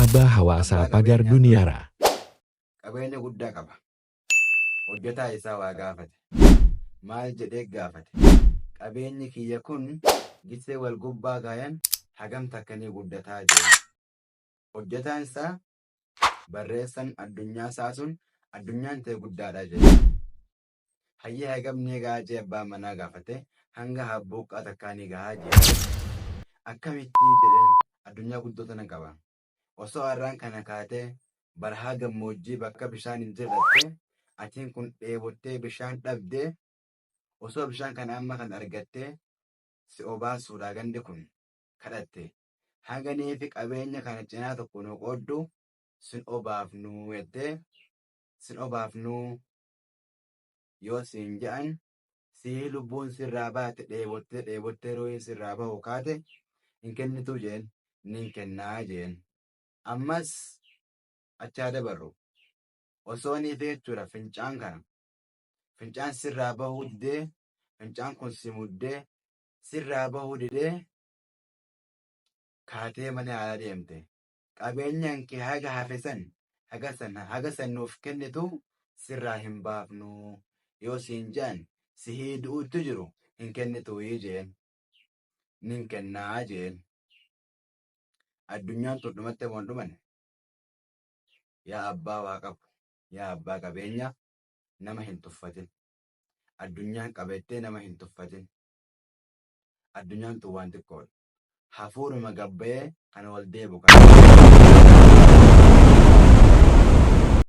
Abbaa hawaasaa Pagar Duniyaraa. Qabeenya guddaa qaba. Hojjetaa isaa waa gaafate. Maal jedhee gaafate? Qabeenyi kiyya kun gisee wal gubbaa gaayan hagam takkanii guddataa jiru. Hojjetaan isaa barreessan addunyaa isaa sun addunyaan ta'e guddaadha jedhe. Hayyee hagamni gahaa jee abbaan manaa gaafate. Hanga habbuuqqaa takkaanii gahaa jee. Akkamitti jedheen addunyaa guddoo tana qaba. Osoo har'aan kana kaatee barahaa gammoojjii bakka bishaan hin jirre atiin kun dheebottee bishaan dhabdee osoo bishaan kana amma kan argattee si obaasuudha gandi kun kadhatte. Hanganii fi qabeenya kana cinaa tokko nu qooddu sin obaafnuu jettee sin obaafnuu yoo siin je'an sii lubbuun sirraa baate dheebottee rooyin sirraa bahu kaate hin kennituu jeen nin kennaa jeen. Ammas achaa dabarru osoo ni jechuudha fincaan sirraa bahuu didee fincaan kun si muddee sirraa bahuu didee kaatee mana yaalaa deemte. Qabeenyaan kee haga hafe haga san nuuf kennitu sirraa hin baafnu yoo siin je'an si hiiduutti jiru hin kennitu jeen nin kennaa jeen. Addunyaan tun dhumatte moo hin dhumane? Yaa abbaa waa qabu, yaa abbaa qabeenya nama hin tuffatin. Addunyaan qabettee nama hin tuffatin. Addunyaan tun waan xiqqoodha. Hafuuruma gabbayee kan wal deebu kan